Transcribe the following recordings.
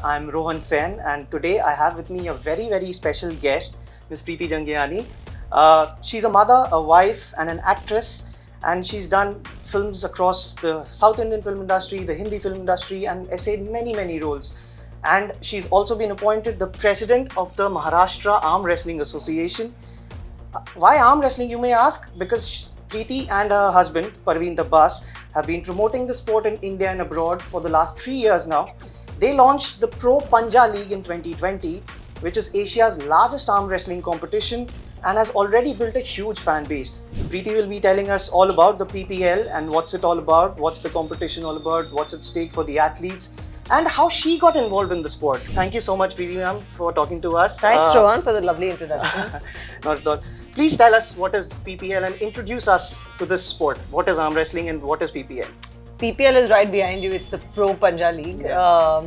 I'm Rohan Sen, and today I have with me a very special guest, Ms. Preeti Jhangiani. She's a mother, a wife, and an actress, and she's done films across the South Indian film industry, the Hindi film industry, and essayed many roles. And she's also been appointed the president of the Maharashtra Arm Wrestling Association. Why arm wrestling, you may ask? Because Preeti and her husband, Parveen the Boss, have been promoting the sport in India and abroad for the last 3 years now. They launched the Pro Panja League in 2020, which is Asia's largest arm wrestling competition and has already built a huge fan base. Preeti will be telling us all about the PPL and what's it all about, what's the competition all about, what's at stake for the athletes, and how she got involved in the sport. Thank you so much, Preeti ma'am, for talking to us. Thanks, Rohan, for the lovely introduction. Not at all. Please tell us what is PPL and introduce us to this sport. What is arm wrestling and what is PPL? PPL is right behind you. It's the Pro Panja League. Yeah.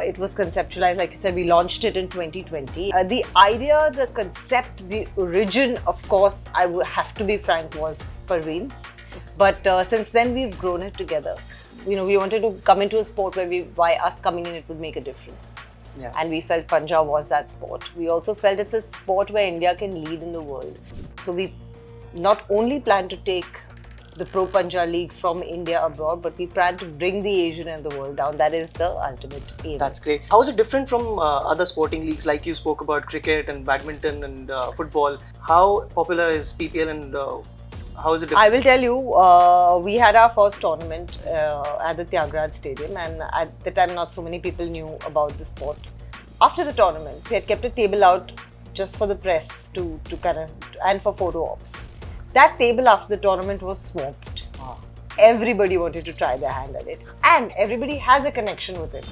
It was conceptualized, like you said, we launched it in 2020. The idea, the concept, the origin, of course, I would have to be frank, was Parveen's. But since then, we've grown it together. You know, we wanted to come into a sport where by us coming in, it would make a difference. Yeah. And we felt Panja was that sport. We also felt it's a sport where India can lead in the world. So we not only plan to take the Pro Panja League from India abroad, but we plan to bring the Asian and the world down. That is the ultimate aim. That's great. How is it different from other sporting leagues, like you spoke about cricket and badminton and football? How popular is PPL and how is it different? I will tell you, we had our first tournament at the Tyagaraja Stadium, and at the time not so many people knew about the sport. After the tournament, we had kept a table out just for the press to kind of, and for photo ops. That table after the tournament was swamped. Wow. Everybody wanted to try their hand at it, and everybody has a connection with it.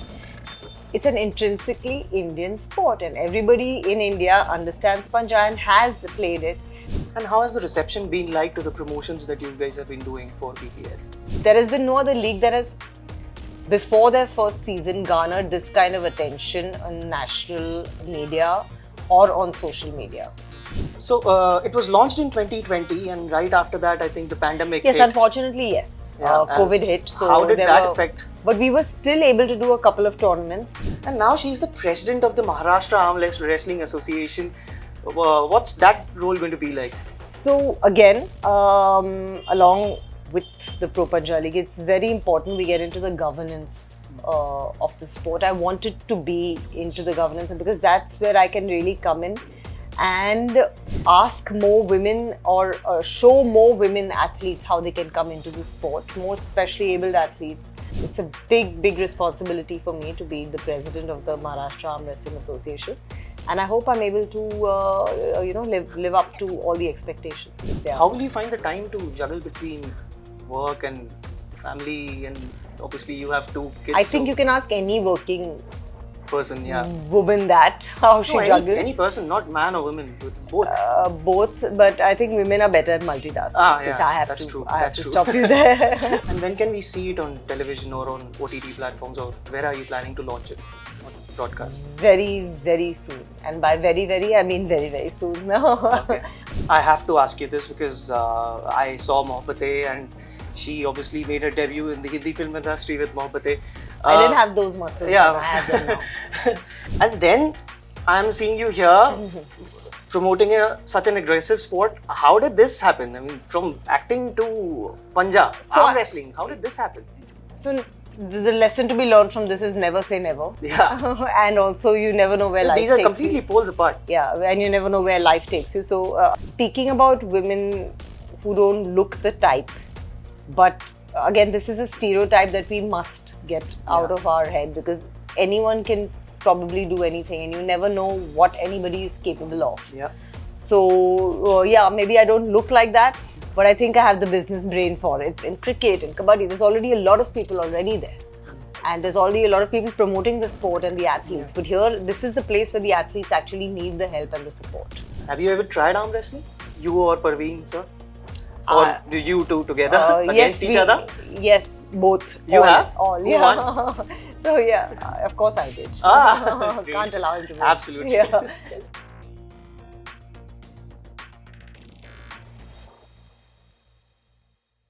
It's an intrinsically Indian sport, and everybody in India understands Panja and has played it. And how has the reception been like to the promotions that you guys have been doing for PPL? There has been no other league that has, before their first season, garnered this kind of attention on national media or on social media. So it was launched in 2020, and right after that, I think the pandemic Yes, hit. Unfortunately, yes. Yeah, COVID hit. So how did there that were, affect? But we were still able to do a couple of tournaments. And now she's the president of the Maharashtra Arm Wrestling Association. What's that role going to be like? So again, along with the Pro Panja League, it's very important we get into the governance of the sport. I wanted to be into the governance because that's where I can really come in and ask more women or show more women athletes how they can come into the sport, more specially abled athletes. It's a big responsibility for me to be the president of the Maharashtra Arm Wrestling Association. And I hope I'm able to, live up to all the expectations. Yeah. How will you find the time to juggle between work and family, and obviously you have 2 kids? I think you can ask any working person, yeah. woman that, how she juggles. Any person, not man or woman, both. Both, but I think women are better at multitasking. Yeah, that's true. I have to stop you there. And when can we see it on television or on OTT platforms, or where are you planning to launch it? Broadcast? Very soon. And by very, I mean very soon. Okay. I have to ask you this because I saw Mohabbatein, and she obviously made her debut in the Hindi film industry with Mohabbatein. I didn't have those muscles. Yeah. I have them now. And then I'm seeing you here promoting such an aggressive sport. How did this happen? I mean, from acting to Panja, arm wrestling, how did this happen? So the lesson to be learned from this is never say never. Yeah. And also you never know where life takes you. These are completely poles apart. Yeah, and you never know where life takes you. So speaking about women who don't look the type, but again, this is a stereotype that we must get out of our head, because anyone can probably do anything and you never know what anybody is capable of. Yeah. So maybe I don't look like that, but I think I have the business brain for it. In cricket and kabaddi, there's already a lot of people already there. And there's already a lot of people promoting the sport and the athletes. But here, this is the place where the athletes actually need the help and the support. Have you ever tried arm wrestling? You or Parveen, sir? Or do you two together against each other? Yes, both. You have? All, Who yeah. won? So yeah, of course I did. Ah, Can't allow him to win. Absolutely. Yeah.